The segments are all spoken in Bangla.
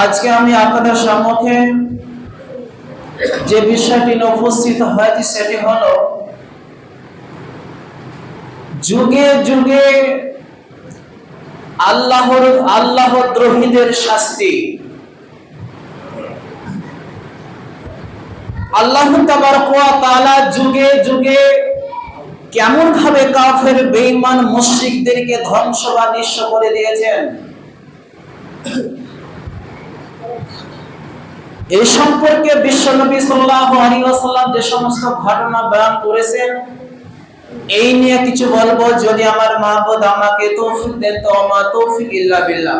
আজকে আমি আপনাদের সম্মুখে যে বিষয়টি নিয়ে উপস্থিত হয়েছি সেটি হলো যুগে যুগে আল্লাহদ্রোহীদের শাস্তি। আল্লাহ তাবারক ওয়া তাআলা যুগে যুগে কেমন ভাবে কাফের বেঈমান মুশরিকদেরকে ধ্বংস বা নিঃস্ব করে দিয়েছেন, এই সম্পর্কে বিশ্বনবী সাল্লাল্লাহু আলাইহি ওয়াসাল্লাম যে সমস্ত ঘটনা বয়ান করেছেন, এই নিয়ে কিছু বলবো। যদি আমার মাহবুব আমাকে তৌফিক দেন তো আমা তৌফিক ইল্লা বিল্লাহ।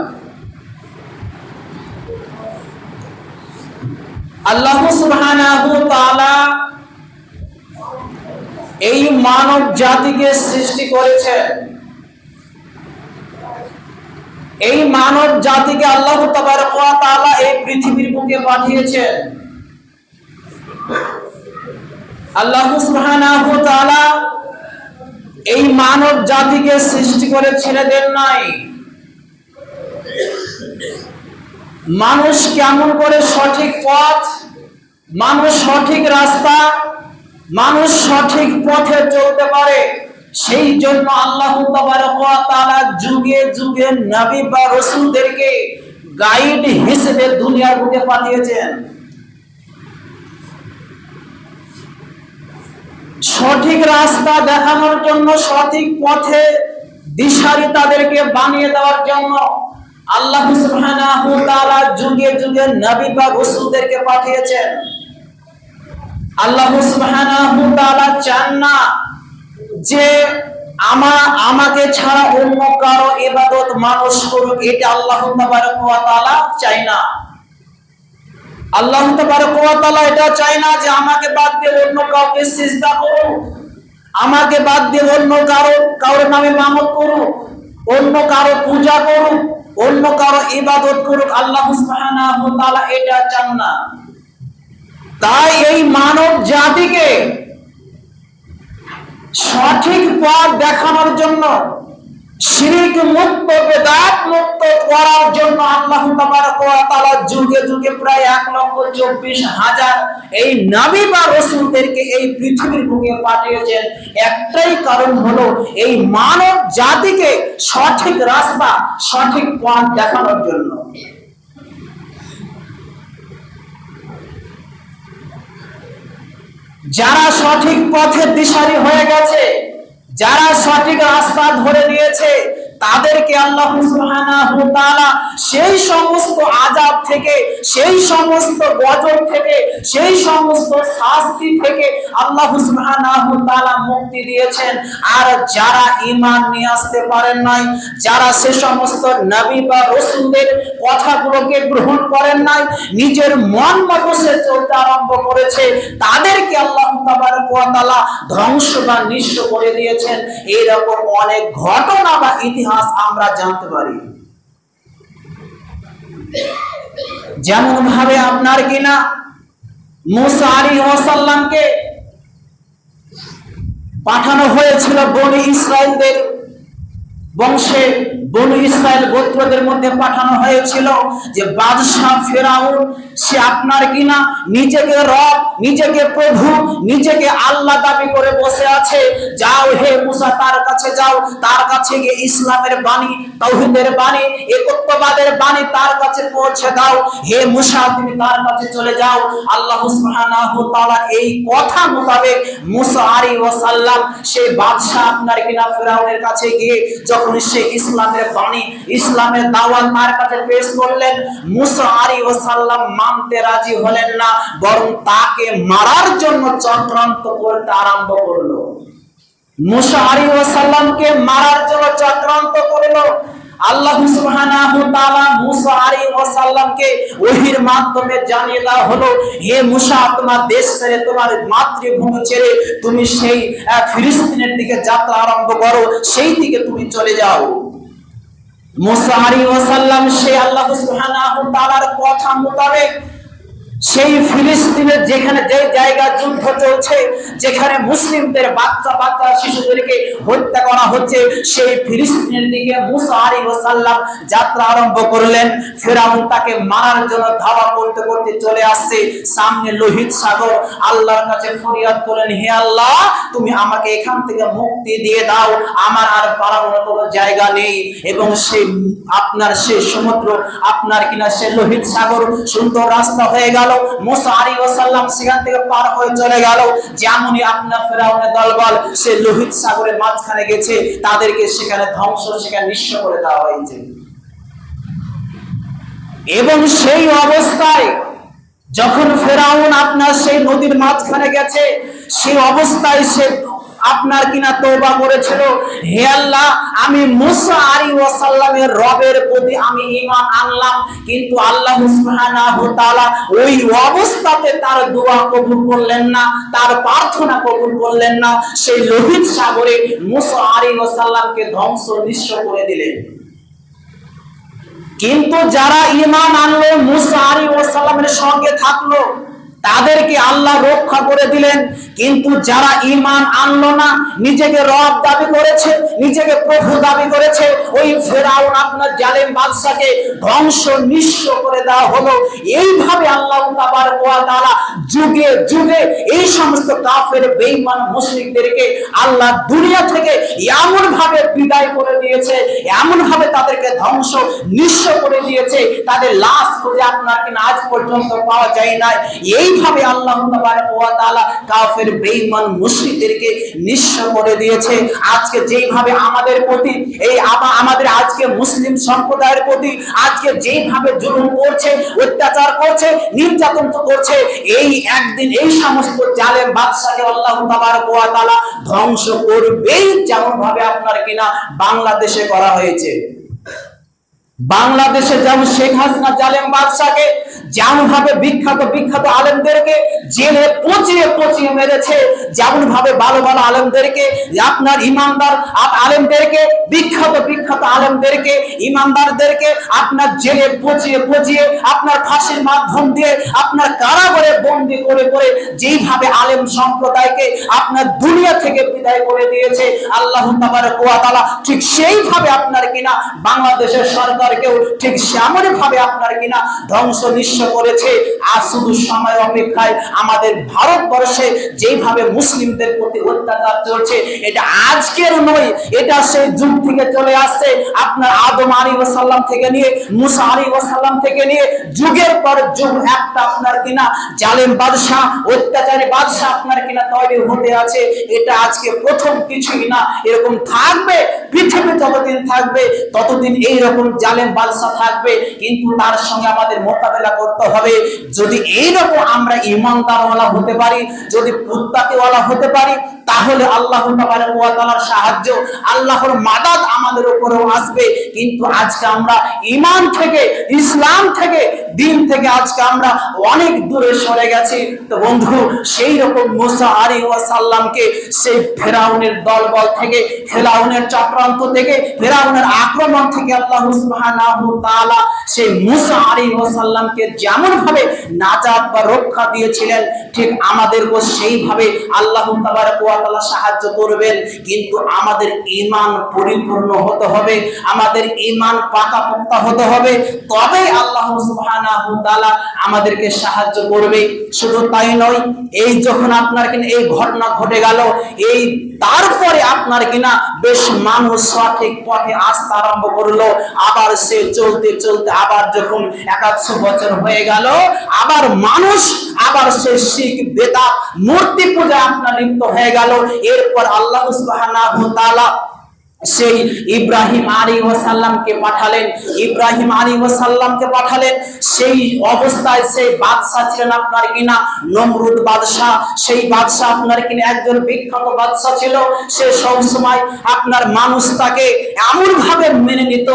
আল্লাহ সুবহানাহু ওয়া তাআলা এই মানব জাতিকে সৃষ্টি করেছেন। এই মানব জাতিকে আল্লাহ তাবারক ওয়া তাআলা এই পৃথিবীর বুকে পাঠিয়েছেন। আল্লাহ সুবহানাহু ওয়া তাআলা এই মানব জাতিকে সৃষ্টি করে ছেড়ে দেন নাই। মানুষ কেমন করে সঠিক পথ, মানুষ সঠিক রাস্তা, মানুষ সঠিক পথে চলতে পারে, সেই জন্য আল্লাহ তাবারক ওয়া তাআলা যুগে যুগে নবী বা রাসূলদেরকে গাইড হিসেবে দুনিয়ার বুকে পাঠিয়েছেন। সঠিক রাস্তা দেখানোর জন্য, সঠিক পথে দিশারি তাদেরকে বানিয়ে দেওয়ার জন্য আল্লাহ সুবহানাহু ওয়া তাআলা যুগে যুগে নবী বা রাসূলদেরকে পাঠিয়েছেন। আল্লাহ সুবহানাহু ওয়া তাআলা চান না যে আমাকে ছাড়া অন্য কারো ইবাদত মানুষ করুক, এটা আল্লাহ তাবারক ওয়া তাআলা চায় না। আল্লাহ তাবারক ওয়া তাআলা এটা চায় না যে আমাকে বাদ দিয়ে অন্য কাউকে সিজদা করুক, আমাকে বাদ দিয়ে অন্য কারোর নামে মানত করুক, অন্য কারো পূজা করুক, অন্য কারো ইবাদত করুক। আল্লাহ সুবহানাহু ওয়া তাআলা এটা চান না। তাই এই মানব জাতিকে সঠিক পথ দেখানোর জন্য, শিরক মুক্ত বেদাত মুক্ত করার জন্য আল্লাহ তাবারক ওয়া তাআলা যুগে যুগে প্রায় 1,24,000 এই নবী বা রাসূলদেরকে এই পৃথিবীর বুকে পাঠিয়েছেন। একটাই কারণ হলো এই মানব জাতিকে সঠিক রাস্তা, সঠিক পথ দেখানোর জন্য। যারা সঠিক পথের দিশারি হয়ে গেছে, যারা সঠিক রাস্তা ধরে নিয়েছে, তাদেরকে আল্লাহ সুবহানাহু ওয়া তাআলা সেই সমস্ত আযাব থেকে, সেই সমস্ত গজব থেকে, সেই সমস্ত শাস্তি থেকে আল্লাহ সুবহানাহু ওয়া তাআলা মুক্তি দিয়েছেন। আর যারা ঈমান নিয়ে আসতে পারেন নাই, যারা সে সমস্ত নবী বা রাসূলদের কথাগুলোকে গ্রহণ করেন নাই, নিজের মন মতো সে চলতে আরম্ভ করেছে, তাদেরকে আল্লাহ তাবারক ওয়া তাআলা ধ্বংস বা নিঃস্ব করে দিয়েছেন। এইরকম অনেক ঘটনা বা ইতিহাস আমরা জানতে পারি। যেমন ভাবে আপনার কিনা মুসা আলাইহিস সালামকে পাঠানো হয়েছিল বনি ইসরাইলদের বংশে, বনি ইসরাইল গোত্রদের মধ্যে পাঠানো হয়েছিল যে বাদশাহ ফেরাউন সে আপনার কিনা নিজেকে রব, নিজেকে প্রভু, নিজেকে আল্লাহ দাবি করে বসে আছে। যাও হে মুসা, তার কাছে যাও, তার কাছে গিয়ে ইসলামের বাণী, তাওহীদের বাণী, একত্ববাদের বাণী তার কাছে পৌঁছে দাও। হে মুসা, তুমি তার কাছে চলে যাও। আল্লাহ সুবহানাহু ওয়া তাআলা এই কথা মোতাবেক মুসা আলাইহিস সালাম সেই বাদশাহ আপনার কিনা ফেরাউনের কাছে গিয়ে যখন সে ইসলামের বাণী, ইসলামের দাওয়াত তার কাছে পেশ করলেন, মুসা আলাইহিস সালাম মানতে রাজি হলেন না, বরং তাকে মারার জন্য চক্রান্ত করতে আরম্ভ করলো। মুসা আলাইহিস সালামকে মারার জন্য চক্রান্ত করলো। আল্লাহ সুবহানাহু ওয়া তাআলা মুসা আলাইহিস সালামকে ওহীর মাধ্যমে জানিয়ে দেওয়া হলো, হে মুসা, তোমার দেশ ছেড়ে, তোমার মাতৃভূমি ছেড়ে তুমি সেই ফিলিস্তিনের দিকে যাত্রা আরম্ভ করো, সেই দিকে তুমি চলে যাও। মুসা আলাইহিস সালাম সেই আল্লাহ সুবহানাহু ওয়া তাআলার কথা মোতাবেক সেই ফিলিস্তিনের যেখানে যে জায়গা যুদ্ধ চলছে, যেখানে মুসলিমদের বাচ্চা বাচ্চা শিশুদেরকে হত্যা করা হচ্ছে, সেই ফিলিস্তিনের দিকে মুসা আলাইহিস সালাম যাত্রা আরম্ভ করলেন। ফেরাউন তাকে মারার জন্য ধাওয়া করতে করতে চলে আসছে, সামনে লোহিত সাগর। আল্লাহর কাছে ফরিয়াদ করেন, হে আল্লাহ, তুমি আমাকে এখান থেকে মুক্তি দিয়ে দাও, আমার আর পালানোর কোনো জায়গা নেই। এবং সেই আপনার সেই সমুদ্র, আপনার কিনা সে লোহিত সাগর সুন্দর রাস্তা হয়ে গেল। মুসা আলাইহিস সালাম সেখান থেকে পার হয়ে চলে গেল। যেমনই আপনার ফেরাউনের দলবল সে লোহিত সাগরের মাঝখানে গেছে, তাদেরকে সেখানে ধ্বংস, সেখানে নিঃস্ব করে দেওয়া হয়েছে। এবং সেই অবস্থায় যখন ফেরাউন আপনার সেই নদীর মাঝখানে গেছে, সেই অবস্থায় সে আপনার কিনা তওবা করেছিল, হে আল্লাহ, আমি মুসা আলাইহিস সালামের রবের প্রতি আমি ঈমান আনলাম। কিন্তু আল্লাহ সুবহানাহু ওয়া তাআলা ওই অবস্থাতে তার দোয়া কবুল করলেন না, তার প্রার্থনা কবুল করলেন না। সেই লোহিত সাগরে মুসা আলাইহিস সালামকে ধ্বংস নিঃস্ব করে দিলেন। কিন্তু যারা ঈমান আনলো, মুসা আলাইহিস সালামের সঙ্গে থাকলো, তাদেরকে আল্লাহ রক্ষা করে দিলেন। কিন্তু যারা ঈমান আনলো না, নিজেকে রব দাবি করেছে, নিজেকে প্রভু দাবি করেছে, ওই ফেরাউন আপনার জালেম বাদশাকে ধ্বংস নিঃস্ব করে দেওয়া হলো। এইভাবে আল্লাহ তাবারক ওয়া তাআলা যুগে যুগে এই সমস্ত কাফের বেঈমান মুশরিকদেরকে আল্লাহ দুনিয়া থেকে এমন ভাবে বিদায় করে দিয়েছে, এমন ভাবে তাদেরকে ধ্বংস নিঃস্ব করে দিয়েছে, তাদের লাশ খুঁজে আপনার কিনা আজ পর্যন্ত পাওয়া যায় না। এইভাবে আল্লাহ তাবারক ওয়া তাআলা কাফের বেঈমান মুশরিকদেরকে নিঃস্ব করে দিয়েছে। আজকে যেইভাবে আমাদের প্রতি এই আমাদের আজকে মুসলিম সম্প্রদায়ের প্রতি আজকে যেইভাবে জুলুম করছে, অত্যাচার করছে, নির্যাতন করছে, এই একদিন এই সমস্ত জালেম বাদশাকে আল্লাহ তাবারক ওয়া তাআলা ধ্বংস করবেই, যেমন ভাবে আপনার কিনা বাংলাদেশে করা হয়েছে। বাংলাদেশে যেমন শেখ হাসিনা জালেম বাদশাকে যেমন ভাবে বিখ্যাত বিখ্যাত আলেমদেরকে জেলে পচিয়ে পচিয়ে মেরেছে, যেমন ভাবে ভালো ভালো আলেমদেরকে, আপনার ইমানদার আলেমদেরকে, বিখ্যাত বিখ্যাত আলেমদেরকে, ইমানদারদেরকে আপনার জেলে পচিয়ে পচিয়ে আপনার ফাঁসির মাধ্যম দিয়ে আপনার কারাগারে বন্দী করে করে যেইভাবে আলেম সম্প্রদায়কে আপনার দুনিয়া থেকে বিদায় করে দিয়েছে আল্লাহ তাবারক ওয়া তাআলা, ঠিক সেইভাবে আপনার কিনা বাংলাদেশের সরকারকেও ঠিক সেমন ভাবে আপনার কিনা ধ্বংস নিঃস্ব করেছে। আর শুধু সময় অপেক্ষায় আমাদের ভারতবর্ষে যেইভাবে মুসলিমদের প্রতি অত্যাচার চলছে, এটা আজকের নয়, এটা সেই যুগ থেকে চলে আসছে। আপনার আদম আলাইহিস সালাম থেকে নিয়ে মুসা আলাইহিস সালাম থেকে নিয়ে যুগের পর যুগ একটা আপনার কিনা জালেম বাদশা, অত্যাচারী বাদশা আপনার কিনা তৈরি হতে আছে। এটা আজকে প্রথম কিছুই না, এরকম থাকবে। পৃথিবী যতদিন থাকবে ততদিন এইরকম জালেম বাদশা থাকবে। কিন্তু তার সঙ্গে আমাদের মোকাবেলা করতে হবে। যদি এইরকম আমরা ঈমানদারওয়ালা হতে পারি, যদি মুত্তাকিওয়ালা হতে পারি, তাহলে আল্লাহ তাবারক ওয়া তাআলার সাহায্য, আল্লাহর মাদাদ আমাদের উপরেও আসবে। কিন্তু আজকে আমরা ঈমান থেকে, ইসলাম থেকে, দিন থেকে আজকে আমরা অনেক দূরে সরে গেছি। তো বন্ধু, সেই রকম মুসা আলাইহিস সালামকে সেই ফেরাউনের দলবল থেকে, ফেরাউনের চক্রান্ত থেকে, ফেরাউনের আক্রমণ থেকে আল্লাহ সুবহানাহু ওয়া তাআলা সেই মুসা আলাইহিস সালামকে যেমন ভাবে নাজাত বা রক্ষা দিয়েছিলেন, ঠিক আমাদেরকেও সেইভাবে আল্লাহ তাবারক ওয়া তাআলা সাহায্য করবেন। কিন্তু আমাদের ঈমান পরিপূর্ণ হতে হবে, আমাদের ঈমান পাকাপোক্ত হতে হবে, তবেই আল্লাহ সুবহানাহু ওয়া তাআলা আমাদেরকে সাহায্য করবে। শুধু তাই নয়, এই যখন আপনার কিনা এই ঘটনা ঘটে গেল, এই তারপরে আপনার কিনা বেশ মানুষ সঠিক পথে আসতে আরম্ভ করলো। আবার সে চলতে চলতে আবার যখন 100 বছর হয়ে গেল, আবার মানুষ আবার সে শিরক বেদাত মূর্তি পূজা আপনার লিপ্ত হয়ে গেল। এরপর আল্লাহ সুবহানাহু ওয়া তাআলা সেই ইব্রাহিম আলাইহিস সালামকে পাঠালেন, ইব্রাহিম আলাইহিস সালামকে পাঠালেন। সেই অবস্থায় সেই বাদশা ছিলেন আপনার কিনা নমরুদ বাদশা। সেই বাদশা আপনার কিনা একজন বিখ্যাত বাদশা ছিল। সে সব সময় আপনার মানুষ তাকে এমন ভাবে মেনে নিত,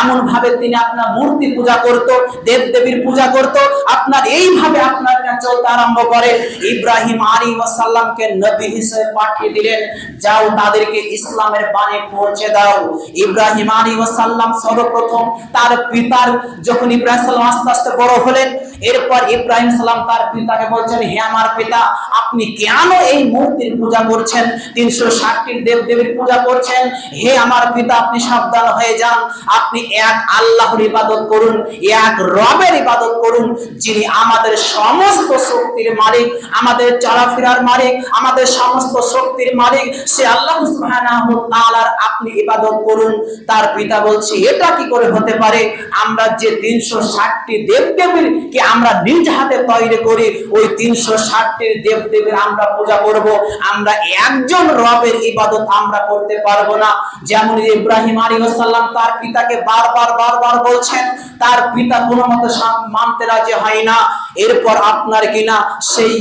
এমন ভাবে তিনি আপনার মূর্তি পূজা করত, দেব দেবীর পূজা করত। আপনার এইভাবে আপনার চলতে আরম্ভ করে। ইব্রাহিম আলাইহিস সালামকে নবী হিসেবে পাঠিয়ে দিলেন, যাও তাদেরকে ইসলামের বাণী পৌঁছে দাও। ইব্রাহিম আলাইহিস সালাম সর্বপ্রথম তার পিতার, যখন ইব্রাহিম সালাম আস্তে আস্তে বড় হলেন, এরপর ইব্রাহিম সালাম তার পিতাকে বলছেন, হে আমার পিতা, আপনি কেন এই মূর্তির পূজা করছেন, 360টি দেব দেবীর পূজা করছেন? হে আমার পিতা, আপনি সাবধান হয়ে যান, আপনি এক আল্লাহর ইবাদত করুন, এক রবের ইবাদত করুন, যিনি আমাদের সমস্ত শক্তির মালিক, আমাদের চলাফেরার মালিক, আমাদের সমস্ত শক্তির মালিক, সে আল্লাহ সুবহানাহু ওয়া তাআলার আপনি ইবাদত করুন। তার পিতা বলছে, এটা কি করে হতে পারে? আমরা যে 360টি দেবদেবীর কে আমরা নিজ হাতে তৈরি করি, ওই 360টি দেবদেবীর আমরা পূজা করব, আমরা একজন রবের ইবাদত আমরা করতে পারবো না। যেমন ইব্রাহিম আলাইহিস সালাম তার পিতাকে বারবার বলছেন, তার পিতা কোনো মতে মানতে রাজি হয় না। এরপর আপনার কিনা সেই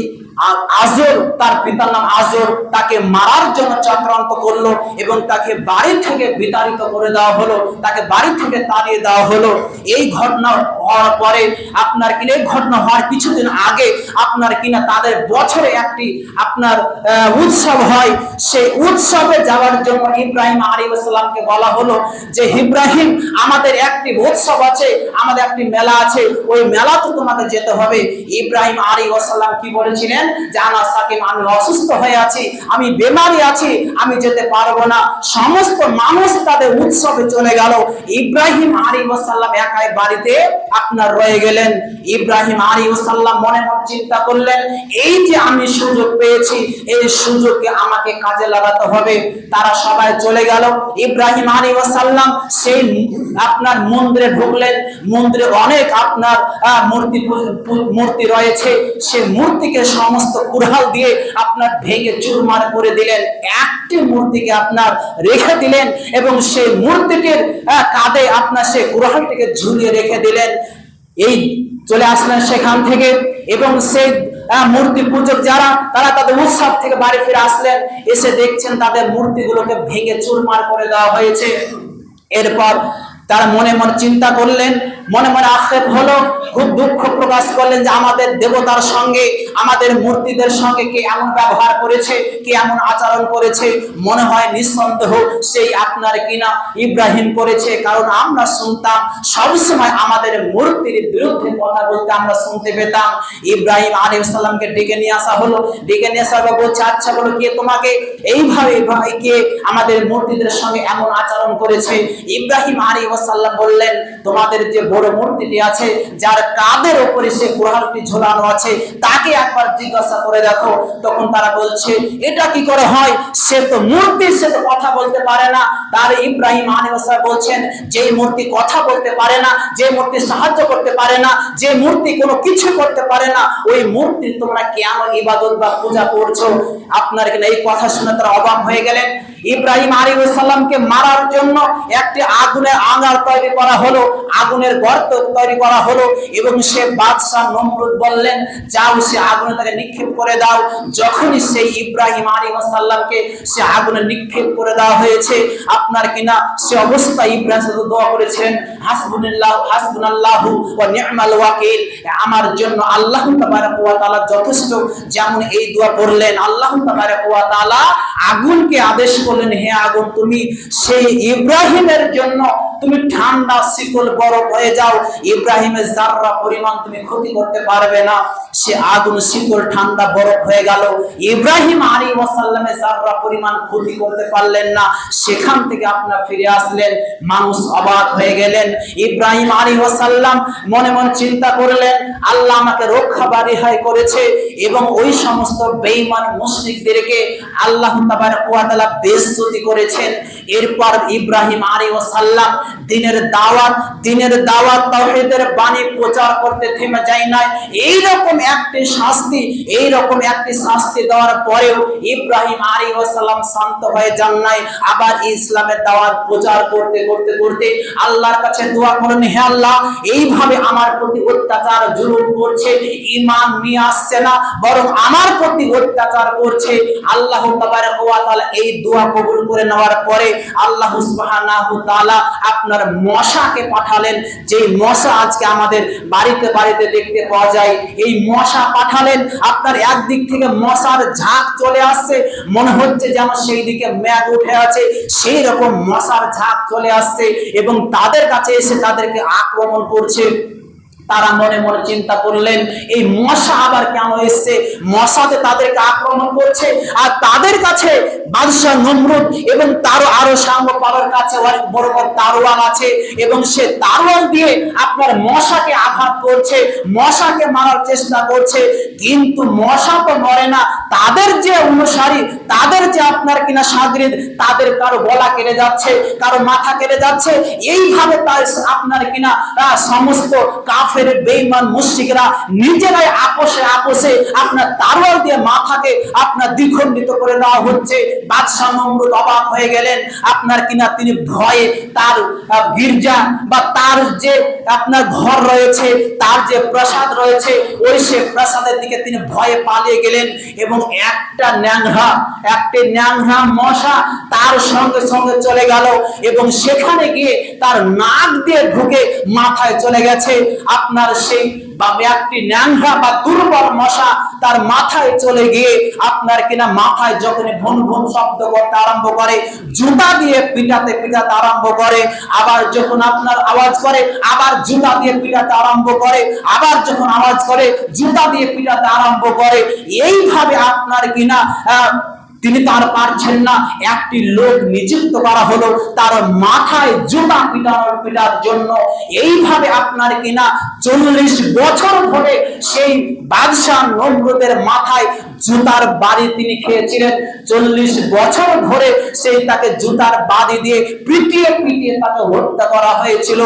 আজর, তার পিতার নাম আজর, তাকে মারার জন্য চক্রান্ত করলো এবং তাকে বাড়ি থেকে বিতাড়িত করে দেওয়া হলো, তাকে বাড়ি থেকে তাড়িয়ে দেওয়া হলো। এই ঘটনা হওয়ার পরে আপনার কিনা, এই ঘটনা হওয়ার কিছুদিন আগে আপনার কিনা তাদের বছরে একটি আপনার উৎসব হয়। সেই উৎসবে যাওয়ার জন্য ইব্রাহিম আলাইহিস সালামকে বলা হলো যে, ইব্রাহিম, আমাদের একটি উৎসব আছে, আমাদের একটি মেলা আছে, ওই মেলাতে তোমাদের যেতে হবে। ইব্রাহিম আলাইহিস সালাম কি বলেছিলেন? জানা সাকিম, আমি অসুস্থ হয়ে আছি, আমি বেমারি আছি, আমি যেতে পারবো না। সমস্ত মানুষ তাদের উৎসবে চলে গেল, ইব্রাহিম আলাইহিস সালাম একাই বাড়িতে আপনার রয়ে গেলেন। ইব্রাহিম আলাইহিস সালাম মনে মনে চিন্তা করলেন, এই যে আমি সুযোগ পেয়েছি, এই সুযোগকে আমাকে কাজে লাগাতে হবে। তারা সবাই চলে গেল। ইব্রাহিম আলাইহিস সালাম সেই আপনার মন্দিরে ঢুকলেন। মন্দিরে অনেক আপনার মূর্তি রয়েছে, সেই মূর্তিকে সমস্ত কুড়াল দিয়ে আপনার ভেঙে চুরমার করে দিলেন। একটি মূর্তিকে আপনার রেখে দিলেন এবং সেই মূর্তিটির কাঁধে আপনার সেই কুড়ালটিকে ঝুলিয়ে রেখে দিলেন। এই চলে আসলেন সেখান থেকে এবং সেই মূর্তি পূজক যারা, তারা তাদের উৎসব থেকে বাড়ি ফিরে আসলেন, এসে দেখছেন তাদের মূর্তিগুলোকে ভেঙে চুরমার করে দেওয়া হয়েছে। এরপর তারা মনে মনে চিন্তা করলেন, মনে মনে আক্ষেপ হলো, খুব দুঃখ প্রকাশ করলেন যে আমাদের দেবতার সঙ্গে, আমাদের মূর্তিদের সঙ্গে কে এমন ব্যবহার করেছে, কে এমন আচরণ করেছে। মনে হয় নিঃসন্দেহ সেই আপনার কিনা ইব্রাহিম করেছে, কারণ আমরা শুনতাম সবসময় আমাদের মূর্তির বিরুদ্ধে কথা বলতে আমরা শুনতে পেতাম। ইব্রাহিম আলাইহিস সালামকে ডেকে নিয়ে আসা হলো। ডেকে নিয়ে আসা বলছে, আচ্ছা বলো, কে তোমাকে এইভাবে কে আমাদের মূর্তিদের সঙ্গে এমন আচরণ করেছে? ইব্রাহিম আলাইহিস সালাম বললেন, তোমাদের যে বড় মূর্তিটি আছে, যার কাঁধের উপরে সে কুড়ালটি ঝোলানো আছে, তাকে একবার জিজ্ঞাসা করে দেখো। তখন তারা বলছে, এটা কি করে হয়? সে তো মূর্তি, সে তো কথা বলতে পারে না। তার ইব্রাহিম আলাইহিস সালাম বলছেন, যে মূর্তি কথা বলতে পারে না, যে মূর্তি সাহায্য করতে পারে না, যে মূর্তি কোনো কিছু করতে পারে না, ওই মূর্তি তোমরা কেন ইবাদত বা পূজা করছো? আপনার কিনা এই কথা শুনে তারা অবাক হয়ে গেলেন। ইব্রাহিম আলাইহিস সালামকে মারার জন্য একটি আগুনের আঙার তৈরি করা হলো, আগুনের গর্ত তৈরি করা হলো এবং সে বাদশা নমরুদ বললেন, যাও সে আগুনে তাকে নিক্ষেপ করে দাও। যখনই সেই ইব্রাহিম আলাইহিস সালামকে সে আগুনে নিক্ষেপ করে দেওয়া হয়েছে, আপনার কিনা সে অবস্থা ইব্রাহিম দোয়া করেছেন, হাসবুনাল্লাহু ওয়া নি'মাল ওয়াকিল, আমার জন্য আল্লাহ তাবারক ওয়া তাআলা যথেষ্ট। যেমন এই দোয়া করলেন, আল্লাহ তাবারক ওয়া তাআলা আগুনকে আদেশ করলেন, হে আগুন, তুমি সেই ইব্রাহিমের জন্য তুমি ঠান্ডা শীতল বরফ হয়ে যাও, ইব্রাহিমের যাররা পরিমাণ তুমি ক্ষতি করতে পারবে না। সে আগুন শীতল ঠান্ডা বরফ হয়ে গেল, ইব্রাহিম আলাইহিস সালামের যাররা পরিমাণ ক্ষতি করতে পারলেন না। সেখান থেকে আপনারা ফিরে আসলেন, মানুষ অবাক হয়ে গেলেন। ইব্রাহিম আলাইহিস সালাম মনে মনে চিন্তা করলেন, আল্লাহ আমাকে রক্ষা বারিহাই করেছে এবং ওই সমস্ত বেঈমান মুশরিকদেরকে আল্লাহ তাবারক ওয়া তাআলা বেইজ্জতি করেছেন। এরপর ইব্রাহিম আলাইহিস সালাম দিনের দাওয়াত তাওহীদের বাণী প্রচার করতে থেমে যায় না। এইরকম একটি শাস্তি দেওয়ার পরেও ইব্রাহিম আলাইহিস সালাম শান্ত হয়ে যান নাই। আবার ইসলামের দাওয়াত প্রচার করতে আল্লাহর কাছে দোয়া করেন, হে আল্লাহ, এইভাবে আমার প্রতি অত্যাচার জুলুম করছে, ঈমান নিয়ে আসছে না, বরং আমার প্রতি অত্যাচার করছে। আল্লাহ তাবারক ওয়া তাআলা এই দোয়া কবুল করে নেওয়ার পরে আল্লাহ সুবহানাহু ওয়া তাআলা আপনার মশাকে পাঠালেন। যে মশা আজকে আমাদের বাড়িতে দেখতে পাওয়া যায়, এই মশা পাঠালেন। আপনার একদিক থেকে মশার ঝাঁক চলে আসছে, মনে হচ্ছে যেন সেই দিকে মেঘ উঠে আছে, সেই রকম মশার ঝাঁক চলে আসছে এবং তাদের কাছে এসে তাদেরকে আক্রমণ করছে। তারা মনে মনে চিন্তা করলেন, এই মশা আবার কেন এসছে, মশাতে তাদেরকে আক্রমণ করছে। আর তাদের কাছে বাদশাহ নমরুদ এবং তারও আরো সাঙ্গ পাওয়ার কাছে অনেক বড় বড় তারওয়াল আছে, এবং সে তারওয়াল দিয়ে আপনার মশাকে আঘাত করছে, মশাকে মারার চেষ্টা করছে। কিন্তু মশা তো মরে না, তাদের যে অনুসারী, তাদের যে আপনার কিনা শাগরিদ, তাদের কারো গলা কেটে যাচ্ছে, কারো মাথা কেটে যাচ্ছে। এইভাবে তার আপনার কিনা সমস্ত কাফের বেঈমান মুশরিকরা নিজেরাই আপোষে আপোষে আপনার তারওয়াল দিয়ে মাথাকে আপনার দ্বিখণ্ডিত করে দেওয়া হচ্ছে। বাদশাহ নমরুদ অবাক হয়ে গেলেন। আপনার কিনা তিনি ভয়ে তার গির্জা বা তার যে আপনার ঘর রয়েছে, তার যে প্রাসাদ রয়েছে, ওই সে প্রাসাদের দিকে তিনি ভয়ে পালিয়ে গেলেন। এবং একটা ন্যাংরা মশা তার সঙ্গে সঙ্গে চলে গেল এবং সেখানে গিয়ে তার নাক দিয়ে ঢুকে মাথায় চলে গেছে। আপনার সেই একটি ন্যাংরা বা দুর্বল মশা তার মাথায় চলে গিয়ে আপনার কিনা মাথায় যখন ভন ভন শব্দ করতে আরম্ভ করে, জুতা দিয়ে পিটাতে পিটাতে আরম্ভ করে, আবার যখন আপনার আওয়াজ করে আবার জুতা দিয়ে পিটাতে আরম্ভ করে, আবার যখন আওয়াজ করে জুতা দিয়ে পিটাতে আরম্ভ করে। এইভাবে আপনার কিনা তিনি তার পারছেন না, একটি লোক নিযুক্ত করা হলো তার মাথায় জুতা পিটার জন্য। এইভাবে আপনার কিনা 40 বছর ধরে সেই বাদশাহ নমরুদের মাথায় জুতার বাড়ি তিনি খেয়েছিলেন। 40 বছর ধরে সেই তাকে জুতার বাড়ি দিয়ে পিটিয়ে পিটিয়ে তাকে হত্যা করা হয়েছিল।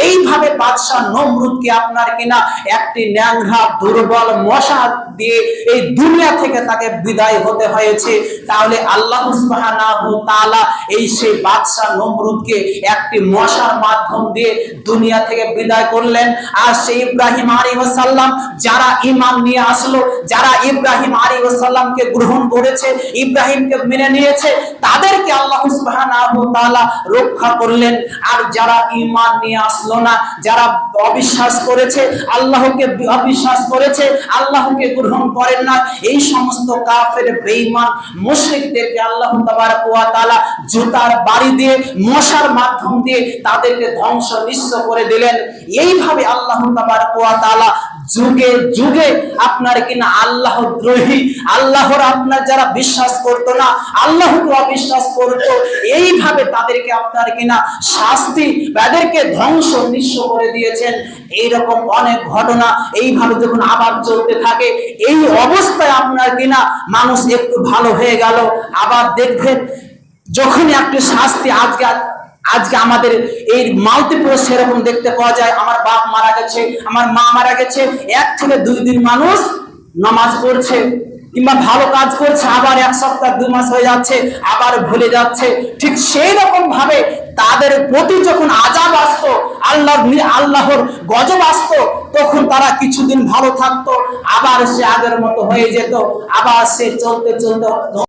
এইভাবে বাদশাহ নমরুদকে আপনার কিনা একটি ন্যাংরা দুর্বল মশা দিয়ে এই দুনিয়া থেকে তাকে বিদায় হতে হয়েছে। তাহলে আল্লাহ সুবহানাহু ওয়া তাআলা এই সেই বাদশাহ নমরুদকে একটি মশার মাধ্যম দিয়ে দুনিয়া থেকে বিদায় করলেন। আর সেই ইব্রাহিম আলাইহিস সালাম যারা ঈমান নিয়ে আসলো, যারা ইব্রাহিম আলাইহিস সালামকে গ্রহণ করেছে, ইব্রাহিমকে মেনে নিয়েছে, তাদেরকে আল্লাহ সুবহানাহু ওয়া তাআলা রক্ষা করলেন। আর যারা ঈমান নিয়ে আসলো না, যারা অবিশ্বাস করেছে, আল্লাহকে অবিশ্বাস করেছে, আল্লাহকে গ্রহণ করেন না, এই সমস্ত কাফের বেঈমান মুশরিকদেরকে আল্লাহ তাবারক ওয়া তাআলা জুতার বাড়ি দিয়ে মশার মাধ্যম দিয়ে তাদেরকে ধ্বংস নিঃস্ব করে দিলেন। এইভাবে আল্লাহ তাবারক ওয়া তাআলা যুগে যুগে আপনার কিনা আল্লাহ দ্রোহী, আল্লাহর আপনার যারা বিশ্বাস করতো না, আল্লাহকে অবিশ্বাস করতো, এইভাবে তাদেরকে আপনার কিনা শাস্তি, তাদেরকে ধ্বংস নিঃস্ব করে দিয়েছেন। এইরকম অনেক ঘটনা এইভাবে যখন আবার চলতে থাকে, এই অবস্থায় আপনার কিনা মানুষ একটু ভালো হয়ে গেল, আবার দেখবেন যখনই একটি শাস্তি, আজকে আমাদের এই মালতীপুরে সেরকম দেখতে পাওয়া যায়। আমার বাপ মারা গেছে, আমার মা মারা গেছে, 1 থেকে 2 দিন মানুষ নামাজ পড়ছে কিংবা ভালো কাজ করছে, আবার 1 সপ্তাহ 2 মাস হয়ে যাচ্ছে, আবার ভুলে যাচ্ছে। ঠিক সেই রকম ভাবে তাদের প্রতি যখন আযাব আসতো, আল্লাহর গজব আসতো, তখন তারা কিছুদিন ভালো থাকতো, আবার সে আগের মতো হয়ে যেত, আবার সে চলতে চলতে